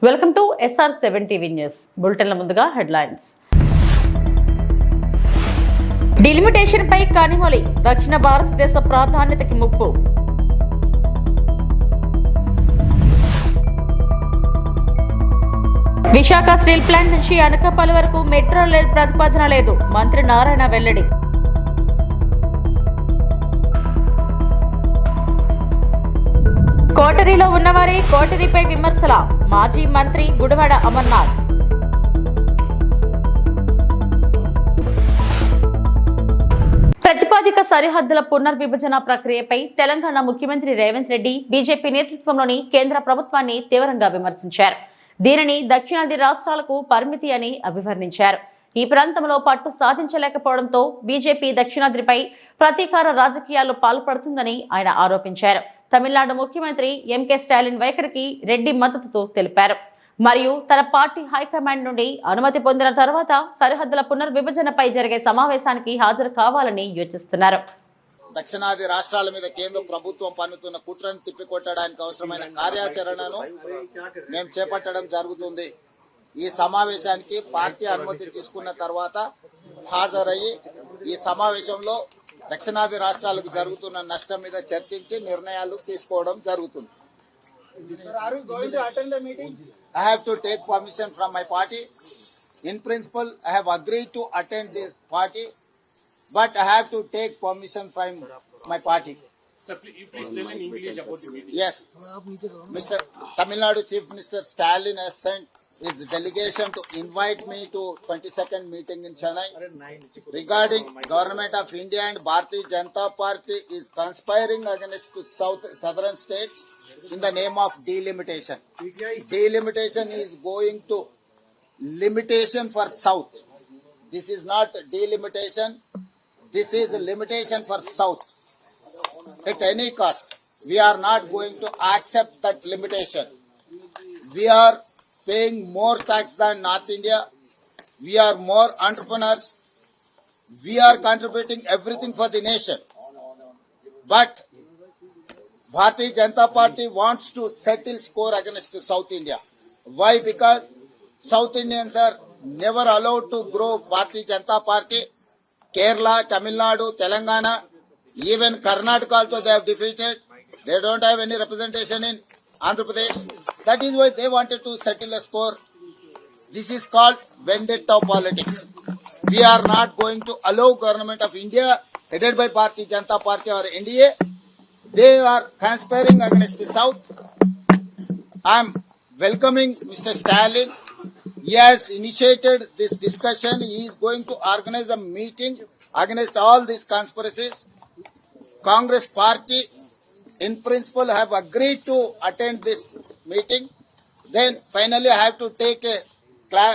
Welcome to SR7 TV news బులెటిన్ల ముందుగా headlines. Delimitation పై కనిమొలి దక్షిణ భారతదేశ ప్రాధాన్యతకి ముప్పు. విశాఖ స్టీల్ ప్లాంట్ నుంచి అనకాపల్లి వరకు మెట్రో రైల్ ప్రతిపాదన లేదు, మంత్రి నారాయణ వెల్లడి. కోటరీలో ఉన్నవారే కోటరీపై విమర్శల మాజీ మంత్రి గుడివాడ అమర్నాథ్. ప్రతిపాదిక సరిహద్దుల పునర్విభజన ప్రక్రియపై తెలంగాణ ముఖ్యమంత్రి రేవంత్ రెడ్డి బీజేపీ నేతృత్వంలోని కేంద్ర ప్రభుత్వాన్ని తీవ్రంగా విమర్శించారు. దీనిని దక్షిణాది రాష్ట్రాలకు పరిమితి అని అభివర్ణించారు. ఈ ప్రాంతంలో పట్టు సాధించలేకపోవడంతో బీజేపీ దక్షిణాదిపై ప్రతీకార రాజకీయాల్లో పాల్పడుతుందని ఆయన ఆరోపించారు. తమిళనాడు ముఖ్యమంత్రి ఎంకే స్టాలిన్ వైఖరికి రెడ్డి మద్దతు తెలిపారు. మరియు తన పార్టీ హైకమాండ్ నుండి అనుమతి పొందిన తర్వాత సరిహద్దుల పునర్విభజనపై జరిగే సమావేశానికి హాజరు కావాలని యోచిస్తున్నారు. దక్షిణాది రాష్ట్రాల మీద కేంద్ర ప్రభుత్వం పన్నుతున్న కుట్రను తిప్పికొట్టడానికి అవసరమైన కార్యాచరణను మేము చేపట్టడం జరుగుతుంది. ఈ సమావేశానికి పార్టీ అనుమతి తీసుకున్న తర్వాత హాజరయ్యి ఈ సమావేశంలో దక్షిణాది రాష్ట్రాలకు జరుగుతున్న నష్టం మీద చర్చించి నిర్ణయాలు తీసుకోవడం జరుగుతుంది. I have to take permission from my party. In principle, I have agreed to attend the party, but I have to take permission from my party. Sir, please tell in English about the meeting. Yes, Mr. Tamil Nadu Chief Minister Stalin has sent his delegation to invite me to 22nd meeting in Chennai regarding Government of India and Bharatiya Janata Party is conspiring against southern states in the name of delimitation. Delimitation is going to limitation for south. This is not delimitation. This is limitation for south. At any cost, we are not going to accept that limitation. We are paying more tax than North India. We are more entrepreneurs. We are contributing everything for the nation. But Bharatiya Janata Party wants to settle score against South India. Why? Because South Indians are never allowed to grow Bharatiya Janata Party. Kerala, Tamil Nadu, Telangana, even Karnataka also they have defeated. They don't have any representation in Andhra Pradesh. That is why they wanted to settle a score. This is called vendetta politics. We are not going to allow Government of India headed by Bharatiya Janata Party or NDA. They are conspiring against the South. I am welcoming Mr. Stalin. He has initiated this discussion. He is going to organize a meeting against all these conspiracies. Congress Party in principle have agreed to attend this meeting. Then finally I have to take a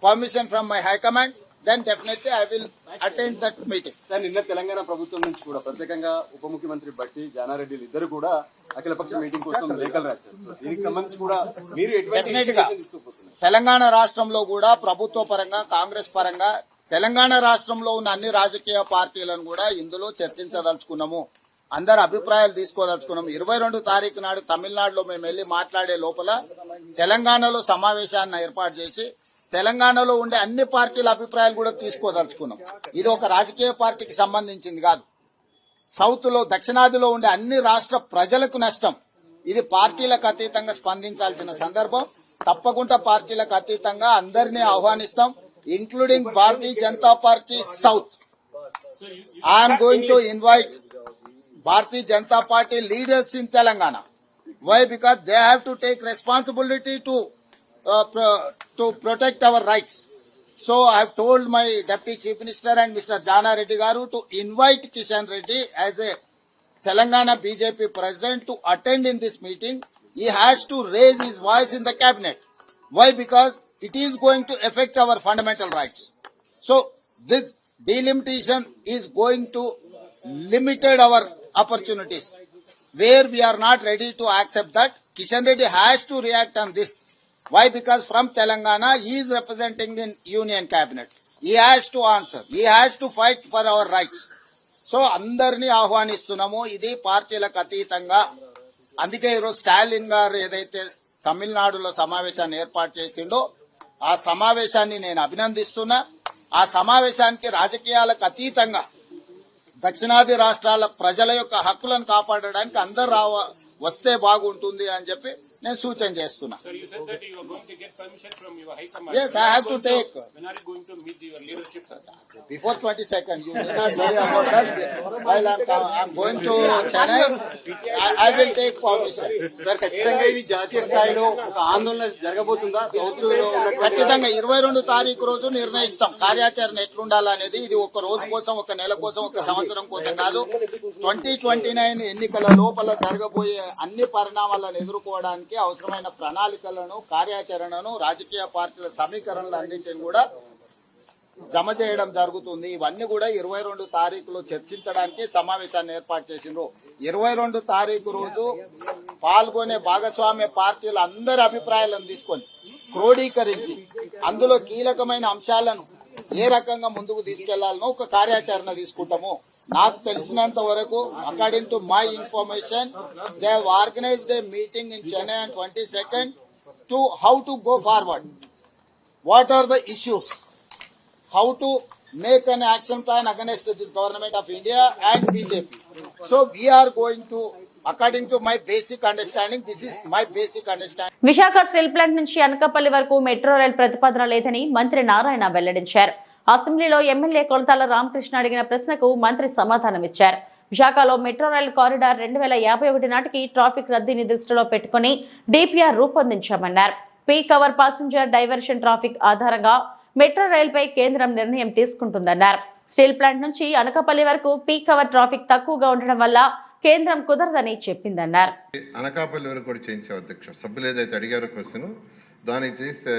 permission from my high command. Then definitely I will attend that meeting. Sir, నిన్న తెలంగాణ ప్రభుత్వం నుంచి కూడా ప్రత్యేకంగా ఉప ముఖ్యమంత్రి బట్టి జానారెడ్డి ఇద్దరు కూడా అఖిలపక్ష మీటింగ్ కోసం లేఖలు రాశారు. దీనికి సంబంధించి కూడా మీరు డెఫినెట్ గా తెలంగాణ రాష్ట్రంలో కూడా ప్రభుత్వ పరంగా కాంగ్రెస్ పరంగా తెలంగాణ రాష్ట్రంలో ఉన్న అన్ని రాజకీయ పార్టీలను కూడా ఇందులో చర్చించదలుచుకున్నాము. అందరు అభిప్రాయాలు తీసుకోదలుచుకున్నాం. 22 తారీఖు నాడు తమిళనాడులో మేము వెళ్లి మాట్లాడే లోపల తెలంగాణలో సమావేశాన్ని ఏర్పాటు చేసి తెలంగాణలో ఉండే అన్ని పార్టీల అభిప్రాయాలు కూడా తీసుకోదలుచుకున్నాం. ఇది ఒక రాజకీయ పార్టీకి సంబంధించింది కాదు. సౌత్ లో దక్షిణాదిలో ఉండే అన్ని రాష్ట్ర ప్రజలకు నష్టం. ఇది పార్టీలకు అతీతంగా స్పందించాల్సిన సందర్భం. తప్పకుండా పార్టీలకు అతీతంగా అందరినీ ఆహ్వానిస్తాం, including Bharatiya Janata Party south. I'm going to invite Bharatiya Janata Party leaders in Telangana. Why? Because they have to take responsibility to protect our rights. So I have told my Deputy Chief Minister and Mr. Jana Reddy Garu to invite Kishan Reddy as a Telangana BJP president to attend in this meeting. He has to raise his voice in the cabinet. Why? Because it is going to affect our fundamental rights. So this delimitation is going to limited our opportunities. Where we are not ready to accept that, Kishan Reddy has to react on this. Why? Because from Telangana, he is representing in Union Cabinet. He has to answer. He has to fight for our rights. So, అందరినీ ఆహ్వానిస్తున్నాము. ఇది పార్టీలకు అతీతంగా. అందుకే ఈరోజు స్టాలిన్ గారు ఏదైతే తమిళనాడులో సమావేశాన్ని ఏర్పాటు చేసిండో ఆ సమావేశాన్ని నేను అభినందిస్తున్నా. ఆ సమావేశానికి రాజకీయాలకు అతీతంగా దక్షిణాది రాష్ట్రాల ప్రజల యొక్క హక్కులను కాపాడడానికి అందరూ వస్తే బాగుంటుంది అని చెప్పి నేను సూచన చేస్తున్నా. Sir, you said that you are going to get permission from your high command. Yes, I have to take. When are you going to meet your leadership, sir? Before 22nd, you need not worry about that. While I'm going to Chennai, I will take permission. Sir ఖచ్చితంగా ఇది జాతీయ స్థాయిలో ఒక ఆందోళన జరగబోతుందా? South లో ఉన్నటువంటి ఖచ్చితంగా 22 తారీఖు రోజు నిర్ణయిస్తాం కార్యాచరణ ఎట్లుండాలనేది. ఇది ఒక రోజు కోసం, ఒక నెల కోసం, ఒక సంవత్సరం కోసం కాదు. 2029 ఎన్నికల లోపల జరగబోయే అన్ని పరిణామాలను ఎదుర్కోవడానికి అవసరమైన ప్రణాళికలను, కార్యాచరణను, రాజకీయ పార్టీల సమీకరణలు అన్నింటిని కూడా జమ చేయడం జరుగుతుంది. ఇవన్నీ కూడా 22 తారీఖులో చర్చించడానికి సమావేశాన్ని ఏర్పాటు చేసిండ్రు. 22 తారీఖు రోజు పాల్గొనే భాగస్వామ్య పార్టీల అందరి అభిప్రాయాలను తీసుకొని క్రోడీకరించి అందులో కీలకమైన అంశాలను ఏ రకంగా ముందుకు తీసుకెళ్లాలనో ఒక కార్యాచరణ తీసుకుంటాము. నాకు తెలిసినంత వరకు according to my information they have organised A meeting in Chennai on 22nd to how to go forward, what are the issues, how to make an action plan against this government of India and BJP. So we are going to, according to my basic understanding, this is my basic understanding. Visakha steel plant నుంచి అనకాపల్లి వరకు metro rail ప్రతిపాదన లేదని మంత్రి నారాయణ వెల్లడించారు. అసెంబ్లీలో MLA Konathala Ramakrishna అడిగిన ప్రశ్నకు మంత్రి సమాధానమిచ్చారు. విశాఖలో మెట్రో రైల్ కారిడార్ 2051 నాటికి ట్రాఫిక్ రద్దీని దృష్టిలో పెట్టుకుని డిపిఆర్ రూపొందించామన్నారు. Peak hour passenger diversion traffic ఆధారంగా మెట్రో రైల్పై కేంద్రం నిర్ణయం తీసుకుంటుందన్నారు. స్టీల్ ప్లాంట్ నుంచి అనకాపల్లి వరకు పీక్ అవర్ ట్రాఫిక్ తక్కువగా ఉండడం వల్ల కేంద్రం కుదరదని చెప్పిందన్నారు. అనకాపల్లి వరకు కూడా చేయించాం అధ్యక్ష. సభ్యులు ఏదైతే అడిగారో క్వశ్చన్ దానికి చేస్తే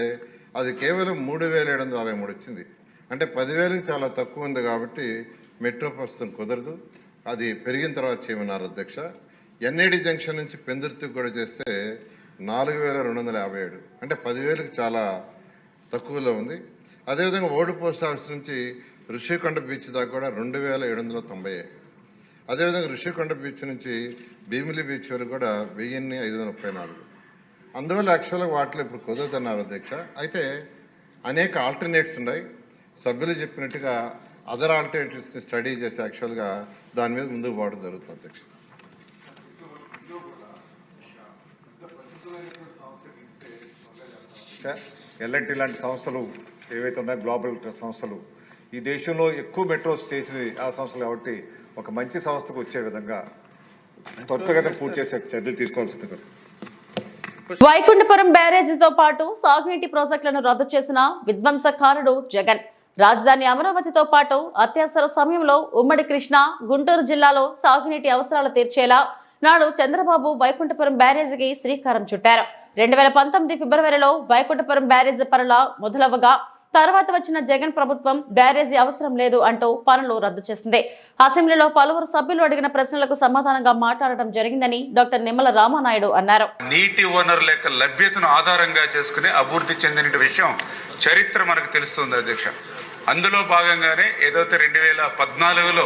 అది కేవలం 3763 వచ్చింది. అంటే 10,000 చాలా తక్కువ ఉంది కాబట్టి మెట్రో ప్రస్తుతం కుదరదు, అది పెరిగిన తర్వాత చేయమన్నారు అధ్యక్ష. ఎన్ఏడి జంక్షన్ నుంచి పెందుర్తికి కూడా చేస్తే 4,257, అంటే 10,000కి చాలా తక్కువలో ఉంది. అదేవిధంగా ఓల్డ్ పోస్ట్ ఆఫీస్ నుంచి ఋషికొండ బీచ్ దాకా కూడా 2,790. అదేవిధంగా ఋషికొండ బీచ్ నుంచి భీమిలి బీచ్ వరకు కూడా 1,534. అందువల్ల యాక్చువల్గా వాటిలో ఇప్పుడు కుదరదన్నారు అధ్యక్ష. అయితే అనేక ఆల్టర్నేట్స్ ఉన్నాయి. సభ్యులు చెప్పినట్టుగా అదర్ ఆల్టర్నేటివ్స్ని స్టడీ చేసి యాక్చువల్గా దాని మీద ముందుకు పోవడం జరుగుతుంది అధ్యక్ష. ఎల్ఎన్టీ లాంటి సంస్థలు ఏవైతే ఉన్నాయో గ్లోబల్ సంస్థలు ఈ దేశంలో ఎక్కువ మెట్రోస్ చేసిన ఆ సంస్థలు కాబట్టి ఒక మంచి సంస్థకు వచ్చే విధంగా త్వరితగతిన పూర్తి చేసే చర్యలు తీసుకోవాల్సింది కదా. వైకుంఠపురం బ్యారేజీతో పాటు సాగునీటి ప్రాజెక్టులను రద్దు చేసిన విధ్వంసకారుడు జగన్. రాజధాని అమరావతితో పాటు అత్యవసర సమయంలో ఉమ్మడి కృష్ణా, గుంటూరు జిల్లాలో సాగునీటి అవసరాలు తీర్చేలా నాడు చంద్రబాబు వైకుంఠపురం బ్యారేజీకి శ్రీకారం చుట్టారు. 2019 ఫిబ్రవరిలో వైకుంఠపురం బ్యారేజీ పనుల మొదలవగా తర్వాత వచ్చిన జగన్ ప్రభుత్వం బ్యారేజీ అవసరం లేదు అంటూ పనులు రద్దు చేసింది. అసెంబ్లీలో పలువురు సభ్యులు అడిగిన ప్రశ్నలకు సమాధానంగా మాట్లాడటం జరిగిందని డాక్టర్ నిమ్మల రామానాయుడు అన్నారు. నీటి వనరుల యొక్క లభ్యతను ఆధారంగా చేసుకుని అభివృద్ధి చెందిన విషయం చరిత్ర మనకు తెలుస్తుంది అధ్యక్ష. అందులో భాగంగానే ఏదైతే 2014లో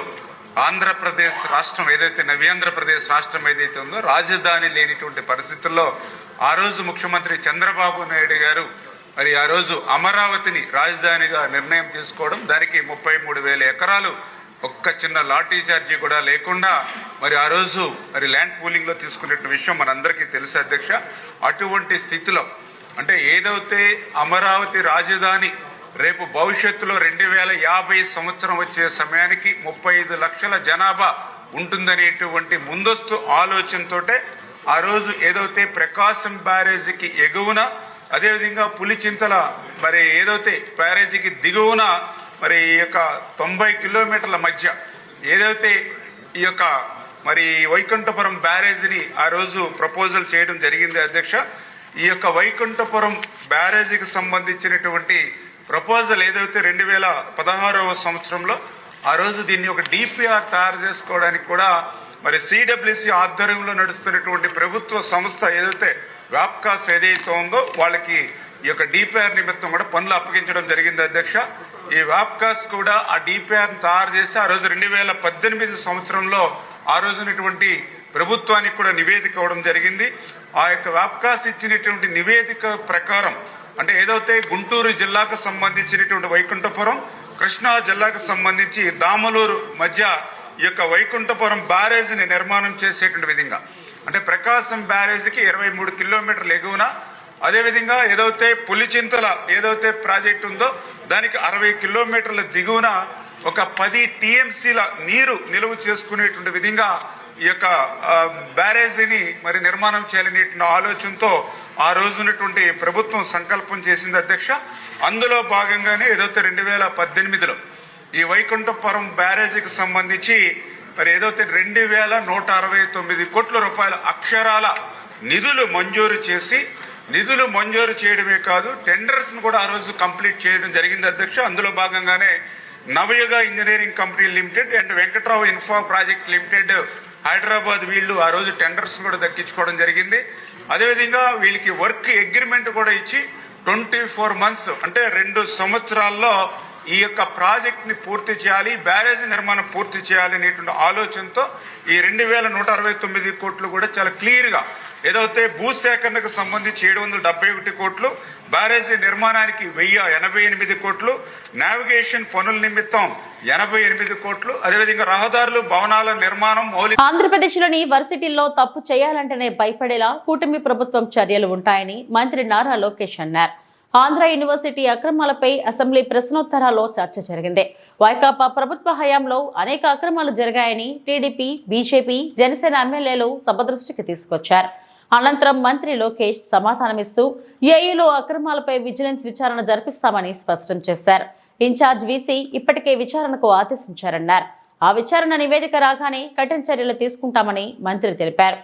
ఆంధ్రప్రదేశ్ రాష్ట్రం ఏదైతే నవ్యాంధ్రప్రదేశ్ రాష్ట్రం ఏదైతే ఉందో రాజధాని లేనిటువంటి పరిస్థితుల్లో ఆ రోజు ముఖ్యమంత్రి చంద్రబాబు నాయుడు గారు మరి ఆ రోజు అమరావతిని రాజధానిగా నిర్ణయం తీసుకోవడం, దానికి 33,000 ఎకరాలు ఒక్క చిన్న లాఠీ చార్జీ కూడా లేకుండా మరి ఆ రోజు మరి ల్యాండ్ పూలింగ్ లో తీసుకునే విషయం మనందరికీ తెలుసు అధ్యక్ష. అటువంటి స్థితిలో అంటే ఏదైతే అమరావతి రాజధాని రేపు భవిష్యత్తులో 2050 సంవత్సరం వచ్చే సమయానికి 35 లక్షల జనాభా ఉంటుందనేటువంటి ముందస్తు ఆలోచనతోటే ఆ రోజు ఏదైతే ప్రకాశం బ్యారేజీకి ఎగువన అదేవిధంగా పులిచింతల మరి ఏదైతే బ్యారేజీకి దిగువన మరి ఈ యొక్క 90 కిలోమీటర్ల మధ్య ఏదైతే ఈ యొక్క మరి వైకుంఠపురం బ్యారేజీని ఆ రోజు ప్రపోజల్ చేయడం జరిగింది అధ్యక్ష. ఈ యొక్క వైకుంఠపురం బ్యారేజీకి సంబంధించినటువంటి ప్రపోజల్ ఏదైతే 2016వ సంవత్సరంలో ఆ రోజు దీన్ని ఒక డిపిఆర్ తయారు చేసుకోవడానికి కూడా మరి సిడబ్ల్యూసి ఆధ్వర్యంలో నడుస్తున్నటువంటి ప్రభుత్వ సంస్థ ఏదైతే వ్యాప్కాస్ ఏదైతే ఉందో వాళ్ళకి ఈ యొక్క డిపిఆర్ నిమిత్తం కూడా పనులు అప్పగించడం జరిగింది అధ్యక్ష. ఈ వ్యాప్కాస్ కూడా ఆ డిపిఆర్ తయారు చేసి ఆ రోజు 2018 సంవత్సరంలో ఆ రోజునటువంటి ప్రభుత్వానికి కూడా నివేదిక ఇవ్వడం జరిగింది. ఆ యొక్క వ్యాప్కాస్ ఇచ్చినటువంటి నివేదిక ప్రకారం అంటే ఏదైతే గుంటూరు జిల్లాకు సంబంధించినటువంటి వైకుంఠపురం, కృష్ణా జిల్లాకు సంబంధించి దామలూరు మధ్య ఈ యొక్క వైకుంఠపురం బ్యారేజీని నిర్మాణం చేసేటువంటి విధంగా అంటే ప్రకాశం బ్యారేజీకి 23 కిలోమీటర్ల ఎగువన, అదేవిధంగా ఏదైతే పులిచింతల ఏదైతే ప్రాజెక్టు ఉందో దానికి 60 కిలోమీటర్ల దిగువన ఒక 10 టీఎంసీల నీరు నిలువ చేసుకునేటువంటి విధంగా ఈ యొక్క బ్యారేజీని మరి నిర్మాణం చేయాలనేటువంటి ఆలోచనతో ఆ రోజు ఉన్నటువంటి ప్రభుత్వం సంకల్పం చేసింది అధ్యక్ష. అందులో భాగంగానే ఏదైతే 2018లో ఈ వైకుంఠపురం బ్యారేజీకి సంబంధించి మరి ఏదైతే 2169 కోట్ల రూపాయల అక్షరాల నిధులు మంజూరు చేసి, నిధులు మంజూరు చేయడమే కాదు టెండర్స్ ను కూడా ఆ రోజు కంప్లీట్ చేయడం జరిగింది అధ్యక్ష. అందులో భాగంగానే Navayuga Engineering Company Limited and Venkatrao Infra Project Limited Hyderabad వీళ్ళు ఆ రోజు టెండర్స్ కూడా దక్కించుకోవడం జరిగింది. అదేవిధంగా వీళ్ళకి వర్క్ అగ్రిమెంట్ కూడా ఇచ్చి 24 మంత్స్ అంటే 2 సంవత్సరాల్లో ఈ యొక్క ప్రాజెక్ట్ ని పూర్తి చేయాలి, బ్యారేజీ నిర్మాణం పూర్తి చేయాలి అనేటువంటి ఆలోచనతో ఈ 2169 కోట్లు కూడా చాలా క్లియర్ గా ఏదైతే భూసేకరణకు సంబంధించి 771 కోట్లు, బ్యారేజీ నిర్మాణానికి 1088 కోట్లు, నావిగేషన్ పనుల నిమిత్తం 88 కోట్లు, అదేవిధంగా రహదారులు, భవనాల నిర్మాణం, మౌలిక ఆంధ్రప్రదేశ్లోని వర్సిటీల్లో తప్పు చేయాలంటేనే భయపడేలా కూటమి ప్రభుత్వం చర్యలు ఉంటాయని మంత్రి నారా లోకేష్ అన్నారు. ఆంధ్ర యూనివర్సిటీ అక్రమాలపై అసెంబ్లీ ప్రశ్నోత్తరాల్లో చర్చ జరిగింది. వైకాపా ప్రభుత్వ హయాంలో అనేక అక్రమాలు జరిగాయని టీడీపీ, బీజేపీ, జనసేన ఎమ్మెల్యేలు సభ దృష్టికి తీసుకొచ్చారు. అనంతరం మంత్రి లోకేష్ సమాధానమిస్తూ ఏఈలో అక్రమాలపై విజిలెన్స్ విచారణ జరిపిస్తామని స్పష్టం చేశారు. ఇన్ఛార్జ్ వీసీ ఇప్పటికే విచారణకు ఆదేశించారన్నారు. ఆ విచారణ నివేదిక రాగానే కఠిన చర్యలు తీసుకుంటామని మంత్రి తెలిపారు.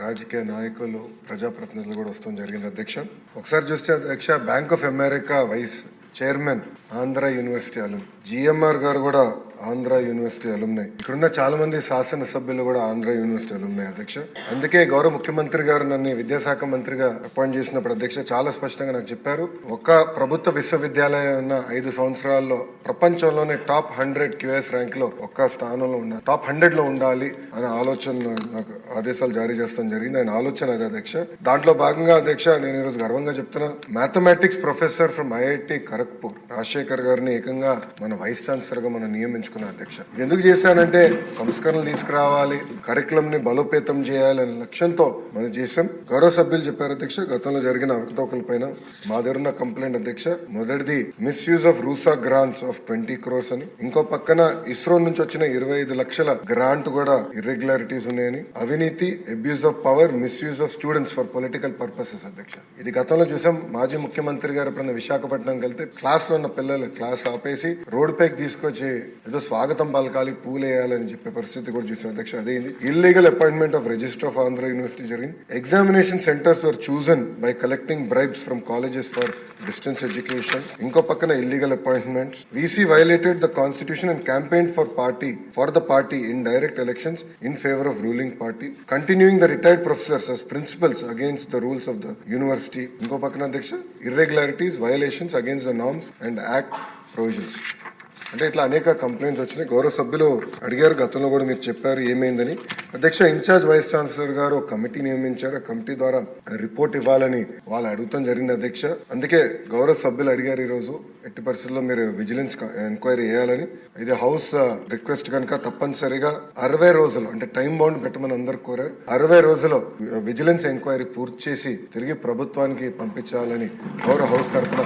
రాజకీయ నాయకులు, ప్రజాప్రతినిధులు కూడా వస్తాం జరిగింది అధ్యక్ష. ఒకసారి చూస్తే అధ్యక్ష, Bank of America vice chairman Andhra University alum, GMR గారు కూడా ఆంధ్ర యూనివర్సిటీ అలుమ్నాయి. ఇక్కడున్న చాలా మంది శాసనసభ్యులు కూడా ఆంధ్ర యూనివర్సిటీ అలుమ్నాయి అధ్యక్ష. అందుకే గౌరవ ముఖ్యమంత్రి గారు నన్ను విద్యాశాఖ మంత్రిగా అపాయింట్ చేసినప్పుడు అధ్యక్ష చాలా స్పష్టంగా నాకు చెప్పారు, ఒక ప్రభుత్వ విశ్వవిద్యాలయం ఉన్న 5 సంవత్సరాల్లో ప్రపంచంలోనే టాప్ 100 QS ర్యాంక్ లో ఒక్క స్థానంలో ఉన్న టాప్ 100 లో ఉండాలి అనే ఆలోచన నాకు ఆదేశాలు జారీ చేస్తాం జరిగింది. ఆయన ఆలోచన అదే అధ్యక్ష. దాంట్లో భాగంగా అధ్యక్ష నేను ఈరోజు గర్వంగా చెప్తున్నా, mathematics professor from IIT Kharagpur Rajasekhar గారిని ఏకంగా మన వైస్ ఛాన్సలర్ గా మనం నియమించుకున్నాం అధ్యక్ష. ఎందుకు చేశానంటే సంస్కరణలు తీసుకురావాలి, కరికులం ని బలోపేతం చేయాలనే లక్ష్యంతో మనం చేశాం. గౌరవ సభ్యులు చెప్పారు అధ్యక్ష, గతంలో జరిగిన అవకతవకల పైన మా దగ్గర ఉన్న కంప్లైంట్ అధ్యక్ష. మొదటిది misuse of RUSA grants of 20 crores అని, ఇంకో పక్కన ఇస్రో నుంచి వచ్చిన 25 లక్షల గ్రాంట్ కూడా ఇర్రెగ్యులారిటీస్ ఉన్నాయని, అవినీతి, abuse of power, misuse of students for political purposes అధ్యక్ష. ఇది గతంలో చూసాం. మాజీ ముఖ్యమంత్రి గారు ఎప్పుడైనా విశాఖపట్నం వెళ్తే క్లాస్ లో ఉన్న పిల్లలు క్లాస్ ఆపేసి రోడ్ పైకి తీసుకొచ్చి ఏదో స్వాగతం పలకాలి, పూలేయాలని చెప్పే పరిస్థితి కూడా చూసాం అధ్యక్ష. అదేంది illegal appointment of register of Andhra University జరిగింది. Examination centres were chosen by collecting bribes from colleges for distance education. ఇంకో పక్కన illegal appointments. VC violated the constitution and campaign for the party in direct elections in favour of ruling party, continuing the retired professors as principals against the rules of the university. ఇంకో పక్కన అధ్యక్ష irregularities, violations against the norms and act provisions. అంటే ఇట్లా అనేక complaints వచ్చినాయి. గౌరవ సభ్యులు అడిగారు, గతంలో కూడా మీరు చెప్పారు ఏమైందని. అధ్యక్ష, ఇన్ఛార్జ్ వైస్ ఛాన్సలర్ గారు ఒక కమిటీ నియమించారు. ఆ కమిటీ ద్వారా రిపోర్ట్ ఇవ్వాలని వాళ్ళు అడుగుతాం జరిగింది అధ్యక్ష. అందుకే గౌరవ సభ్యులు అడిగారు ఈ రోజు ఎట్టి పరిస్థితుల్లో మీరు విజిలెన్స్ ఎంక్వైరీ చేయాలని. ఇది హౌస్ రిక్వెస్ట్ కనుక తప్పనిసరిగా 60 రోజులు అంటే టైం బౌండ్ పెట్టమని అందరు కోరారు. 60 రోజులు విజిలెన్స్ ఎంక్వైరీ పూర్తి చేసి తిరిగి ప్రభుత్వానికి పంపించాలని గౌరవ హౌస్ తరఫున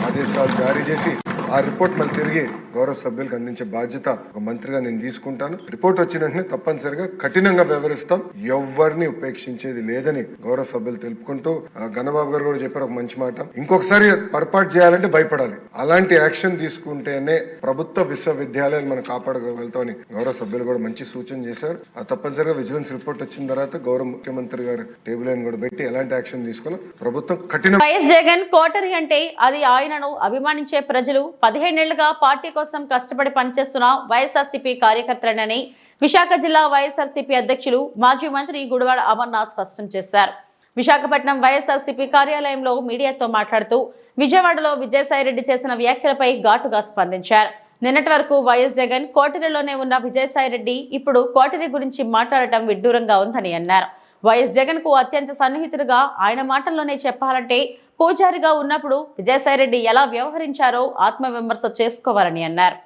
ఆదేశాలు జారీ చేసి ఆ రిపోర్ట్ మళ్ళీ తిరిగి గౌరవ సభ్యులకు అందించే బాధ్యత ఒక మంత్రిగా నేను తీసుకుంటాను. రిపోర్ట్ వచ్చిన వెంటనే తప్పనిసరిగా కఠినంగా వ్యవహరిస్తాం, ఎవరిని ఉపేక్షించేది లేదని గౌరవ సభ్యులు తెలుపుకుంటూ, గణబాబు గారు కూడా చెప్పారు ఒక మంచి మాట, ఇంకొకసారి పొరపాటు చేయాలంటే భయపడాలి, అలాంటి యాక్షన్ తీసుకుంటేనే ప్రభుత్వ విశ్వవిద్యాలయాలు మనం కాపాడగలుగుతామని గౌరవ సభ్యులు కూడా మంచి సూచన చేశారు. ఆ తప్పనిసరిగా విజిలెన్స్ రిపోర్ట్ వచ్చిన తర్వాత గౌరవ ముఖ్యమంత్రి గారు టేబుల్ లైన్ కూడా పెట్టి ఎలాంటి యాక్షన్ తీసుకున్నా ప్రభుత్వం కఠిన. వైఎస్ జగన్ కోటరీ అంటే అది ఆయనను అభిమానించే ప్రజలు 15 ఏళ్లుగా పార్టీ కోసం కష్టపడి పనిచేస్తున్న వైఎస్ఆర్సీపీ కార్యకర్తలనని విశాఖ జిల్లా వైఎస్ఆర్సీపీ అధ్యక్షులు మాజీ మంత్రి గుడివాడ అమర్నాథ్ స్పష్టం చేశారు. విశాఖపట్నం వైఎస్ఆర్సీపీ కార్యాలయంలో మీడియాతో మాట్లాడుతూ విజయవాడలో విజయసాయిరెడ్డి చేసిన వ్యాఖ్యలపై ఘాటుగా స్పందించారు. నిన్నటి వరకు వైఎస్ జగన్ కోటరిలోనే ఉన్న విజయసాయిరెడ్డి ఇప్పుడు కోటరి గురించి మాట్లాడటం విడ్డూరంగా ఉందని అన్నారు. వైఎస్ జగన్ కు అత్యంత సన్నిహితుడుగా ఆయన మాటల్లోనే చెప్పాలంటే పూజారిగా ఉన్నప్పుడు విజయసాయిరెడ్డి ఎలా వ్యవహరించారో ఆత్మవిమర్శ చేసుకోవాలని అన్నారు.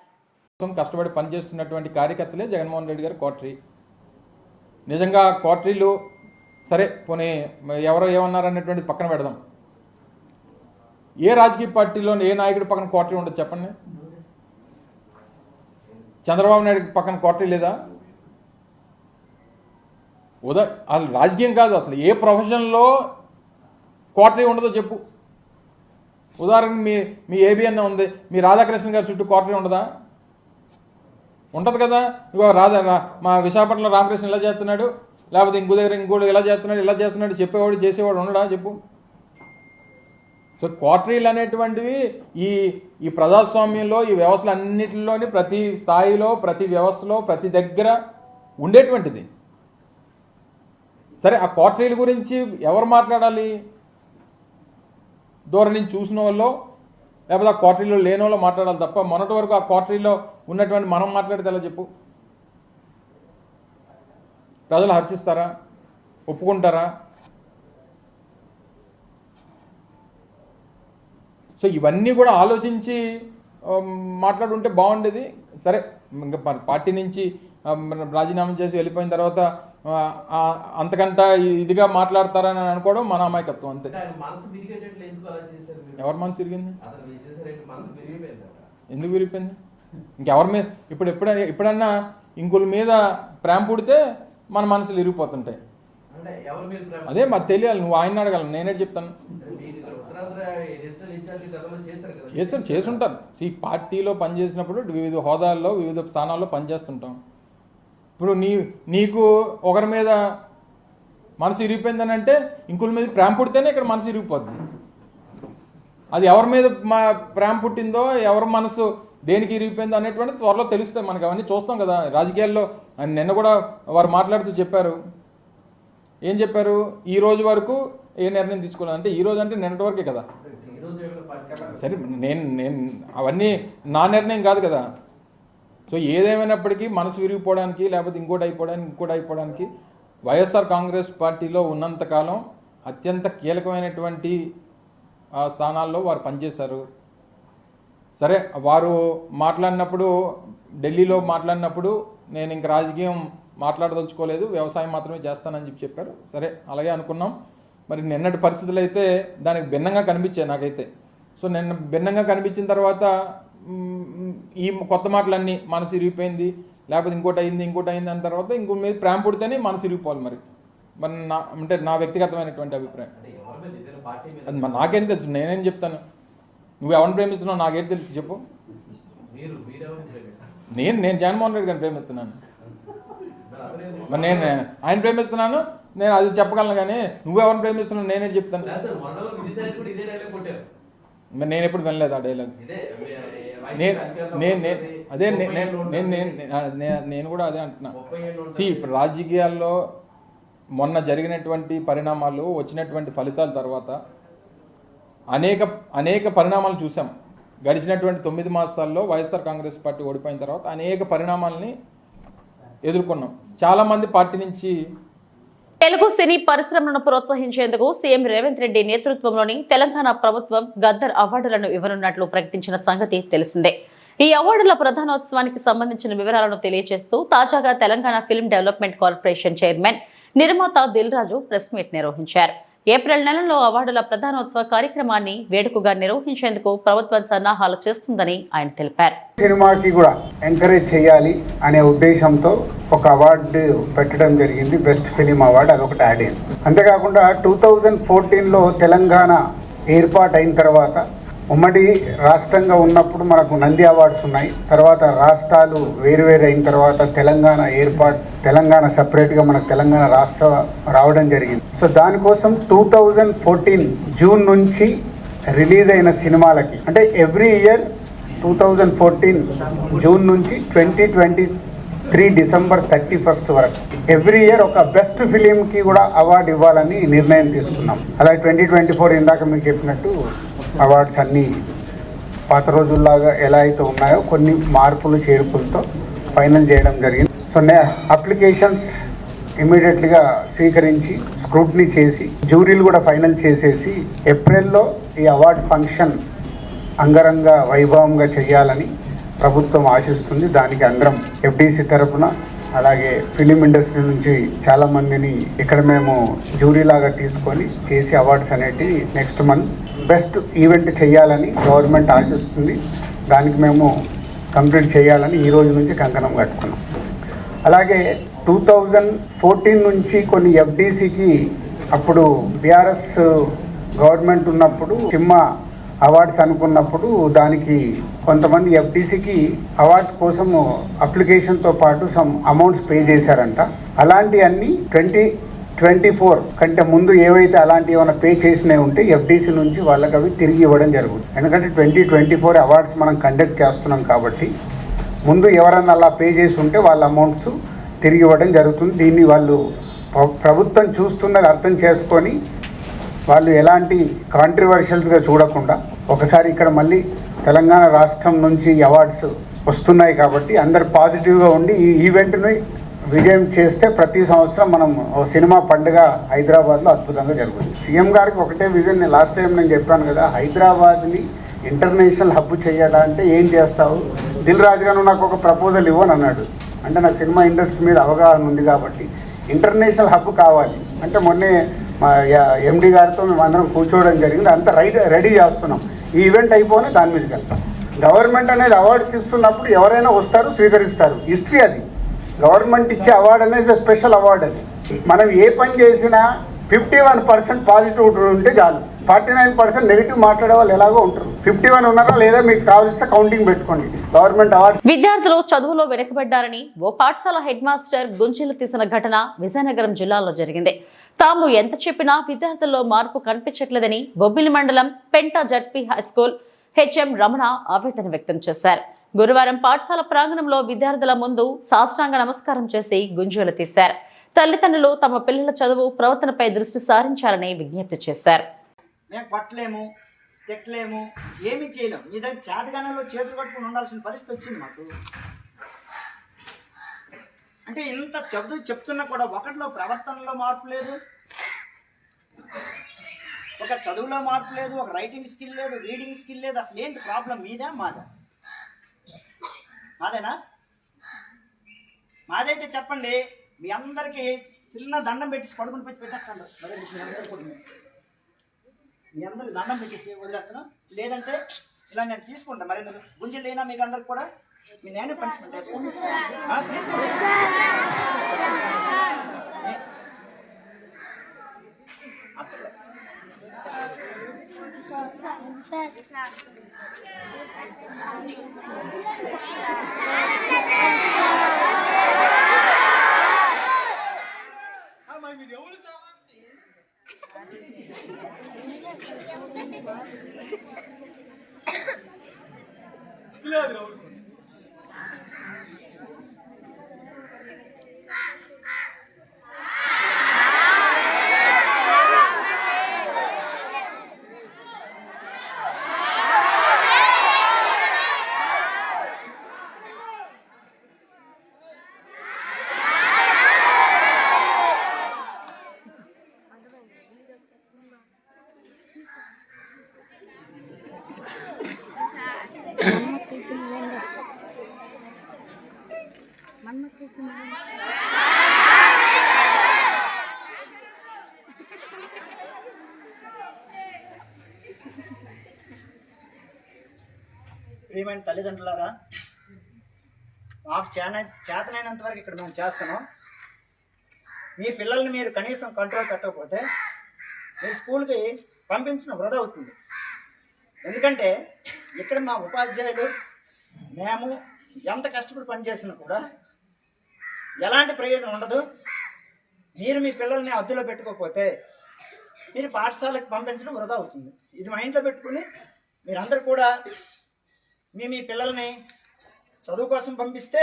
కష్టపడి పనిచేస్తున్నటువంటి కార్యకర్తలే జగన్మోహన్ రెడ్డి గారు కోటరీ. నిజంగా కోటరీలు సరే పోనీ ఎవరో ఏమన్నారనేటువంటిది పక్కన పెడదాం. ఏ రాజకీయ పార్టీలో ఏ నాయకుడి పక్కన కోటరీ ఉండదు చెప్పండి. చంద్రబాబు నాయుడు పక్కన కోటరీ లేదా? అసలు రాజకీయం కాదు, అసలు ఏ ప్రొఫెషన్లో కోటరీ ఉండదో చెప్పు. ఉదాహరణకు మీ ఏబిఎన్ ఉంది, మీ రాధాకృష్ణ గారి చుట్టూ కోటరీ ఉండదా? ఉంటుంది కదా. ఇగో మా విశాఖపట్నంలో రామకృష్ణ ఇలా చేస్తున్నాడు, లేకపోతే ఇంకో దగ్గర ఇంకోటి ఇలా చేస్తున్నాడు చెప్పేవాడు చేసేవాడు ఉండడా చెప్పు. సో కోటరీలు అనేటువంటివి ఈ ప్రజాస్వామ్యంలో ఈ వ్యవస్థలు అన్నింటిలోని ప్రతి స్థాయిలో ప్రతి వ్యవస్థలో ప్రతి దగ్గర ఉండేటువంటిది. సరే ఆ కోటరీల గురించి ఎవరు మాట్లాడాలి? దూరం నుంచి చూసిన వాళ్ళు లేకపోతే ఆ కోటరీలో లేని వాళ్ళు మాట్లాడాలి తప్ప మొన్నటి వరకు ఆ కోటరీలో ఉన్నటువంటి మనం మాట్లాడితే ఎలా చెప్పు? ప్రజలు హర్షిస్తారా? ఒప్పుకుంటారా? సో ఇవన్నీ కూడా ఆలోచించి మాట్లాడుంటే బాగుండేది. సరే ఇంకా పార్టీ నుంచి రాజీనామా చేసి వెళ్ళిపోయిన తర్వాత అంతకంట ఇదిగా మాట్లాడతారని అనుకోవడం మన అమాయకత్వం అంతే. ఎవరి మనసు విరిగింది? ఎందుకు విరిగిపోయింది? ఇంకెవరి మీద ఎప్పుడన్నా ఇంకుల మీద ప్రేమ పుడితే మన మనసులు విరిగిపోతుంటాయి. అదే మాకు తెలియాలి. నువ్వు ఆయన అడగలను, నేనే చెప్తాను. చేసుంటారు. పార్టీలో పనిచేసినప్పుడు వివిధ హోదాల్లో వివిధ స్థానాల్లో పనిచేస్తుంటాం. ఇప్పుడు నీకు ఒకరి మీద మనసు ఇరిగిపోయిందని అంటే ఇంకొక మీద ప్రేమ పుడితేనే ఇక్కడ మనసు ఇరిగిపోతుంది. అది ఎవరి మీద ప్రేమ పుట్టిందో ఎవరి మనసు దేనికి ఇరిగిపోయిందో అనేటువంటి త్వరలో తెలుస్తాయి మనకి. అవన్నీ చూస్తాం కదా రాజకీయాల్లో. నిన్న కూడా వారు మాట్లాడుతూ చెప్పారు. ఏం చెప్పారు? ఈ రోజు వరకు ఏ నిర్ణయం తీసుకోలేదు అంటే ఈ రోజు అంటే నిన్నటి వరకే కదా. సరే నేను అవన్నీ నా నిర్ణయం కాదు కదా. సో ఏదేమైనప్పటికీ మనసు విరిగిపోవడానికి లేకపోతే ఇంకోటి అయిపోవడానికి వైఎస్ఆర్ కాంగ్రెస్ పార్టీలో ఉన్నంతకాలం అత్యంత కీలకమైనటువంటి స్థానాల్లో వారు పనిచేశారు. సరే వారు మాట్లాడినప్పుడు ఢిల్లీలో మాట్లాడినప్పుడు నేను ఇంక రాజకీయం మాట్లాడదలుచుకోలేదు, వ్యవసాయం మాత్రమే చేస్తానని చెప్పారు. సరే అలాగే అనుకున్నాం. మరి నిన్నటి పరిస్థితులు అయితే దానికి భిన్నంగా కనిపించాయి నాకైతే. సో నిన్న భిన్నంగా కనిపించిన తర్వాత ఈ కొత్త మాటలన్నీ మనసు ఇరిగిపోయింది లేకపోతే ఇంకోటి అయింది అన్న తర్వాత ఇంకో మీద ప్రేమ పుడితేనే మనసు ఇరిగిపోవాలి. మరి అంటే నా వ్యక్తిగతమైనటువంటి అభిప్రాయం. అది నాకేం తెలుసు, నేనేం చెప్తాను? నువ్వు ఎవరిని ప్రేమిస్తున్నావు నాకేం తెలుసు చెప్పు. నేను జగన్మోహన్ రెడ్డి గారిని ప్రేమిస్తున్నాను. మరి నేను ఆయన ప్రేమిస్తున్నాను, నేను అది చెప్పగలను. కానీ నువ్వెవరిని ప్రేమిస్తున్నావు నేనే చెప్తాను. మరి నేను ఎప్పుడు వినలేదు ఆ డైలాగ్. నేను కూడా అదే అంటున్నా. ఇప్పుడు రాజకీయాల్లో మొన్న జరిగినటువంటి పరిణామాలు వచ్చినటువంటి ఫలితాల తర్వాత అనేక పరిణామాలు చూసాం. గడిచినటువంటి 9 మాసాల్లో వైఎస్ఆర్ కాంగ్రెస్ పార్టీ ఓడిపోయిన తర్వాత అనేక పరిణామాలని ఎదుర్కొన్నాం. చాలామంది పార్టీ నుంచి తెలుగు సినీ పరిశ్రమను ప్రోత్సహించేందుకు సీఎం రేవంత్ రెడ్డి నేతృత్వంలోని తెలంగాణ ప్రభుత్వం గద్దర్ అవార్డులను ఇవ్వనున్నట్లు ప్రకటించిన సంగతి తెలిసిందే. ఈ అవార్డుల ప్రధానోత్సవానికి సంబంధించిన వివరాలను తెలియజేస్తూ తాజాగా Telangana film development corporation chairman నిర్మాత దిల్ రాజు ప్రెస్ మీట్ నిర్వహించారు. ఏప్రిల్ నెలలో అవార్డుల ప్రధానోత్సవ కార్యక్రమాన్ని వేడుకగా నిర్వహించేందుకు ప్రభుత్వం సన్నాహాలు చేస్తుందని ఆయన తెలిపారు. సినిమాకి కూడా ఎంకరేజ్ చేయాలి అనే ఉద్దేశంతో ఒక అవార్డు పెట్టడం జరిగింది, బెస్ట్ ఫిలిం అవార్డు. అదొకటి యాడ్ అయింది. అంతేకాకుండా 2014లో తెలంగాణ ఏర్పాటు అయిన తర్వాత ఉమ్మడి రాష్ట్రంగా ఉన్నప్పుడు మనకు నంది అవార్డ్స్ ఉన్నాయి. తర్వాత రాష్ట్రాలు వేరువేరు అయిన తర్వాత తెలంగాణ సపరేట్గా మనకు తెలంగాణ రాష్ట్రం రావడం జరిగింది. సో దానికోసం 2014 జూన్ నుంచి రిలీజ్ అయిన సినిమాలకి అంటే ఎవ్రీ ఇయర్ 2014 జూన్ నుంచి 2023 డిసెంబర్ 31 వరకు ఎవ్రీ ఇయర్ ఒక బెస్ట్ ఫిలింకి కూడా అవార్డు ఇవ్వాలని నిర్ణయం తీసుకున్నాం. అలాగే 2024 ఇందాక మీకు చెప్పినట్టు అవార్డ్స్ అన్నీ పాత రోజుల్లాగా ఎలా అయితే ఉన్నాయో కొన్ని మార్పులు చేర్పులతో ఫైనల్ చేయడం జరిగింది. సో అప్లికేషన్స్ ఇమీడియట్లీగా స్వీకరించి స్క్రూటినీ చేసి జ్యూరీలు కూడా ఫైనల్ చేసేసి ఏప్రిల్లో ఈ అవార్డు ఫంక్షన్ అంగరంగ వైభవంగా చేయాలని ప్రభుత్వం ఆశిస్తుంది. దానికి అందరం ఎఫ్డీసీ తరఫున అలాగే ఫిలిం ఇండస్ట్రీ నుంచి చాలా మందిని ఇక్కడ మేము జ్యూరీ లాగా తీసుకొని చేసి అవార్డ్స్ అనేటివి నెక్స్ట్ మంత్ బెస్ట్ ఈవెంట్ చేయాలని గవర్నమెంట్ ఆశిస్తుంది. దానికి మేము కంప్లీట్ చేయాలని ఈ రోజు నుంచి కంకణం కట్టుకున్నాం. అలాగే 2014 నుంచి కొన్ని ఎఫ్డీసీకి అప్పుడు బీఆర్ఎస్ గవర్నమెంట్ ఉన్నప్పుడు సినిమా అవార్డ్స్ అనుకున్నప్పుడు దానికి కొంతమంది ఎఫ్డీసీకి అవార్డ్స్ కోసం అప్లికేషన్తో పాటు సమ్ అమౌంట్స్ పే చేశారంట. అలాంటివన్నీ 2024 కంటే ముందు ఏవైతే అలాంటి ఏమైనా పే చేసినవి ఉంటే ఎఫ్డీసీ నుంచి వాళ్ళకి అవి తిరిగి ఇవ్వడం జరుగుతుంది. ఎందుకంటే 2024 అవార్డ్స్ మనం కండక్ట్ చేస్తున్నాం కాబట్టి ముందు ఎవరన్నా అలా పే చేసి ఉంటే వాళ్ళ అమౌంట్స్ తిరిగి ఇవ్వడం జరుగుతుంది. దీన్ని వాళ్ళు ప్రభుత్వం చూస్తున్నది అర్థం చేసుకొని వాళ్ళు ఎలాంటి కాంట్రవర్షియల్స్గా చూడకుండా ఒకసారి ఇక్కడ మళ్ళీ తెలంగాణ రాష్ట్రం నుంచి అవార్డ్స్ వస్తున్నాయి కాబట్టి అందరు పాజిటివ్గా ఉండి ఈ ఈవెంట్ని విజయం చేస్తే ప్రతి సంవత్సరం మనం సినిమా పండుగ హైదరాబాద్లో అద్భుతంగా జరుగుతుంది. సీఎం గారికి ఒకటే విజన్, లాస్ట్ టైం నేను చెప్పాను కదా, హైదరాబాద్ని ఇంటర్నేషనల్ హబ్ చేయాలంటే ఏం చేస్తావు, దిల్ రాజు గారు నాకు ఒక ప్రపోజల్ ఇవ్వని అన్నాడు. అంటే నాకు సినిమా ఇండస్ట్రీ మీద అవగాహన ఉంది కాబట్టి ఇంటర్నేషనల్ హబ్ కావాలి అంటే మొన్నే మా ఎండి గారితో మేము అందరం కూర్చోవడం జరిగింది. అంతా రెడీ చేస్తున్నాం. ఈ ఈవెంట్ అయిపోయినా దాని మీదకి వెళ్తాం. గవర్నమెంట్ అనేది అవార్డ్స్ ఇస్తున్నప్పుడు ఎవరైనా వస్తారు, స్వీకరిస్తారు. హిస్టరీ అది. గవర్నమెంట్ ఇచ్చే అవార్డు అనేది స్పెషల్ అవార్డు. అది మనం ఏ పని చేసినా 51% పాజిటివ్ ఉంటే చాలు, 49% నెగిటివ్ మాట్లాడే వాళ్ళు ఎలాగో ఉంటారు. 51 ఉన్నారా లేదా మీకు కావాల్సిన కౌంటింగ్ పెట్టుకోండి. Government award. విద్యార్థులు చదువులో వెనుకబడ్డారని ఓ పాఠశాల హెడ్ మాస్టర్ గుంజీలు తీసిన ఘటన విజయనగరం జిల్లాలో జరిగింది. తాము ఎంత చెప్పినా విద్యార్థుల్లో మార్పు కనిపించట్లేదని బొబ్బిలి మండలం Penta ZP high school HM Ramana ఆవేదన వ్యక్తం చేశారు. గురువారం పాఠశాల ప్రాంగణంలో విద్యార్థుల ముందు సాష్టాంగ నమస్కారం చేసి గుంజీలు తీశారు. తల్లిదండ్రులు తమ పిల్లల చదువు ప్రవర్తనపై దృష్టి సారించాలని విజ్ఞప్తి చేశారు. మేము కొట్టలేము, తిట్టలేము, ఏమి చేయలేము. మీ దగ్గర చేతగానంలో చేతులు కట్టుకుని ఉండాల్సిన పరిస్థితి వచ్చింది మాకు. అంటే ఇంత చెప్తున్నా కూడా ఒకటిలో ప్రవర్తనలో మార్పు లేదు, ఒక చదువులో మార్పు లేదు, ఒక రైటింగ్ స్కిల్ లేదు, రీడింగ్ స్కిల్ లేదు. అసలు ఏంటి ప్రాబ్లం? మీదా మాదా? మాదేనా? మాదైతే చెప్పండి. మీ అందరికీ చిన్న దండం పెట్టి పడుకుని పెట్టేస్తాను. మీ అందరికి దండం పెట్టేసి వదిలేస్తాను. లేదంటే ఇలా నేను తీసుకుంటాను. మరి గుంజలు అయినా మీకు అందరికి కూడా మీ నేనే పనిష్మెంట్ వేసుకోండి. ప్రియమైన తల్లిదండ్రులారా, మాకు చేతనైనంత వరకు ఇక్కడ మేము చేస్తున్నాం. మీ పిల్లల్ని మీరు కనీసం కంట్రోల్ పెట్టకపోతే మీరు స్కూల్కి పంపించిన వృధా అవుతుంది. ఎందుకంటే ఇక్కడ మా ఉపాధ్యాయులు మేము ఎంత కష్టపడి పనిచేసినా కూడా ఎలాంటి ప్రయోజనం ఉండదు. మీరు మీ పిల్లల్ని అదుపులో పెట్టుకోకపోతే మీరు పాఠశాలకు పంపించడం వృధా అవుతుంది. ఇది మైండ్లో పెట్టుకుని మీరందరూ కూడా మీ పిల్లల్ని చదువు కోసం పంపిస్తే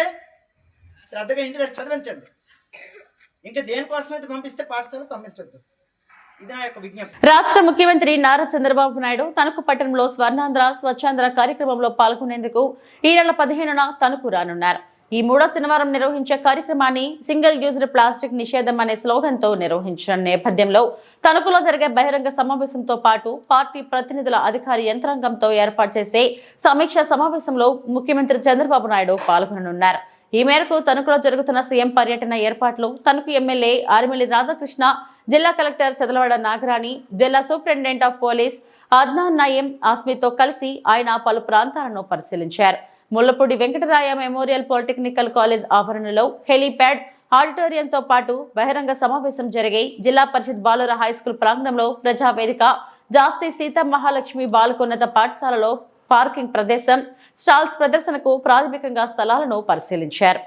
శ్రద్ధగా ఇంటి దగ్గర చదివించండి. ఇంకా దేనికోసం అయితే పంపిస్తే పాఠశాలకు పంపించొద్దు. ఇది నా యొక్క విజ్ఞప్తి. రాష్ట్ర ముఖ్యమంత్రి నారా చంద్రబాబు నాయుడు తణుకు పట్టణంలో స్వర్ణాంధ్ర స్వచ్ఛాంధ్ర కార్యక్రమంలో పాల్గొనేందుకు ఈ నెల 15న తణుకు రానున్నారు. ఈ మూడో శనివారం నిర్వహించే కార్యక్రమాన్ని సింగిల్ యూజ్డ్ ప్లాస్టిక్ నిషేధం అనే స్లోగన్తో నిర్వహించిన నేపథ్యంలో తణుకులో జరిగే బహిరంగ సమావేశంతో పాటు పార్టీ ప్రతినిధుల అధికార యంత్రాంగంతో ఏర్పాటు చేసే సమీక్షా సమావేశంలో ముఖ్యమంత్రి చంద్రబాబు నాయుడు పాల్గొననున్నారు. ఈ మేరకు తణుకులో జరుగుతున్న సీఎం పర్యటన ఏర్పాట్లు తణుకు ఎమ్మెల్యే ఆర్మిల్లి రాధాకృష్ణ, జిల్లా కలెక్టర్ చదలవాడ నాగరాణి, జిల్లా superintendent of police Adnan Nayeem ఆస్మితో కలిసి ఆయన పలు ప్రాంతాలను పరిశీలించారు. Mullapudi Venkataraya memorial polytechnical college ఆవరణలో హెలీప్యాడ్, ఆడిటోరియంతో పాటు బహిరంగ సమావేశం జరిగాయి. జిల్లా పరిషత్ బాలుర హైస్కూల్ ప్రాంగణంలో ప్రజావేదిక, జాస్తి సీతా మహాలక్ష్మి బాలకోన్నత పాఠశాలలో పార్కింగ్ ప్రదేశం, స్టాల్స్ ప్రదర్శనకు ప్రాథమికంగా స్థలాలను పరిశీలించారు.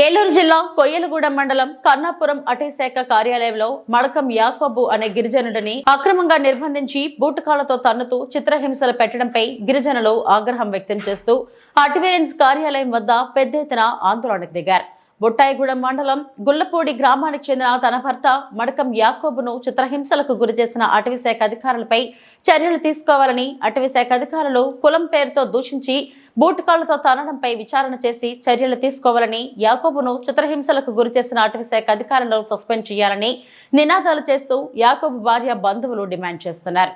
ఏలూరు జిల్లా కొయ్యలగూడెం మండలం కన్నాపురం అటవీశాఖ కార్యాలయంలో మడకం యాకోబు అనే గిరిజనుడిని అక్రమంగా నిర్బంధించి బూటకాలతో తన్నుతూ చిత్రహింసలు పెట్టడంపై గిరిజనులు ఆగ్రహం వ్యక్తం చేస్తూ అటవీ రేంజ్ కార్యాలయం వద్ద పెద్ద ఎత్తున ఆందోళనకు దిగారు. బుట్టాయిగూడెం మండలం గుల్లపూడి గ్రామానికి చెందిన తన భర్త మడకం యాకోబును చిత్రహింసలకు గురిచేసిన అటవీశాఖ అధికారులపై చర్యలు తీసుకోవాలని, అటవీశాఖ అధికారులు కులం పేరుతో దూషించి బూటకాలతో తనడంపై విచారణ చేసి చర్యలు తీసుకోవాలని, యాకోబును చిత్రహింసలకు గురిచేసిన అటవీశాఖ అధికారులను సస్పెండ్ చేయాలని నినాదాలు చేస్తూ యాకోబు భార్య బంధువులు డిమాండ్ చేస్తున్నారు.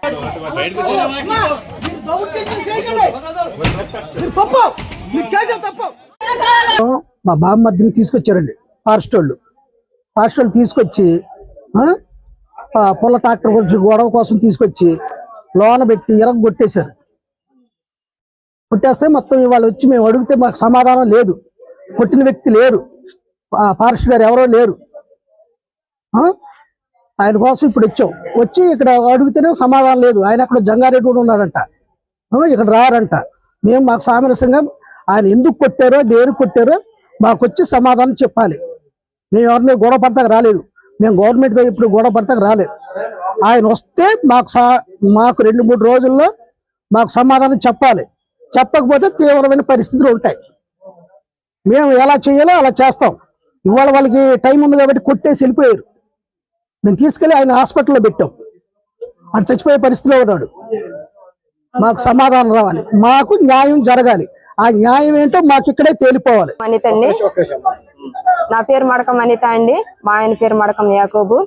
మా బామ్మర్దిని తీసుకొచ్చారండి ఫారెస్ట్ వాళ్ళు తీసుకొచ్చి పొల ట్రాక్టర్ గురించి గొడవ కోసం తీసుకొచ్చి లోన పెట్టి కొట్టేశారు. కొట్టేస్తే మొత్తం ఇవాళ వచ్చి మేము అడిగితే మాకు సమాధానం లేదు. కొట్టిన వ్యక్తి లేరు, ఫారెస్ట్ గారు ఎవరో లేరు. ఆయన కోసం ఇప్పుడు వచ్చి ఇక్కడ అడిగితేనే సమాధానం లేదు. ఆయన అక్కడ జంగారెడ్డి కూడా ఉన్నాడంట, ఇక్కడ రారంట. మేము మాకు సామరస్యంగా ఆయన ఎందుకు కొట్టారో దేనికి కొట్టారో మాకు వచ్చి సమాధానం చెప్పాలి. మేము ఎవరిని గొడవ పడతాకు రాలేదు, మేము గవర్నమెంట్తో ఇప్పుడు గొడవ పడతాకు రాలేదు. ఆయన వస్తే మాకు 2-3 రోజుల్లో మాకు సమాధానం చెప్పాలి. చెప్పకపోతే తీవ్రమైన పరిస్థితులు ఉంటాయి. మేము ఎలా చేయాలో అలా చేస్తాం. ఇవాళ వాళ్ళకి టైం ఉంది కాబట్టి కొట్టేసి వెళ్ళిపోయారు. మేము తీసుకెళ్ళి ఆయన హాస్పిటల్లో పెట్టాం. ఆయన చచ్చిపోయే పరిస్థితిలో ఉన్నాడు. మాకు సమాధానం రావాలి, మాకు న్యాయం జరగాలి. ఆ న్యాయం ఏంటో మాకు ఇక్కడే తేలిపోవాలి. అనిత అండి, నా పేరు మడకం అనిత అండి, మా ఆయన పేరు మడకం యాకోబు.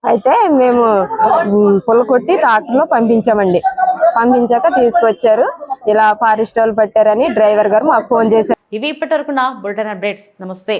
అయితే మేము పుల్ల కొట్టి ట్రాక్టర్లో పంపించామండి. పంపించాక తీసుకొచ్చారు, ఇలా ఫారెస్ట్ వాళ్ళు పట్టారని డ్రైవర్ గారు మాకు ఫోన్ చేశారు. ఇవి ఇప్పటి వరకు నా బులెటిన్ అప్డేట్స్. నమస్తే.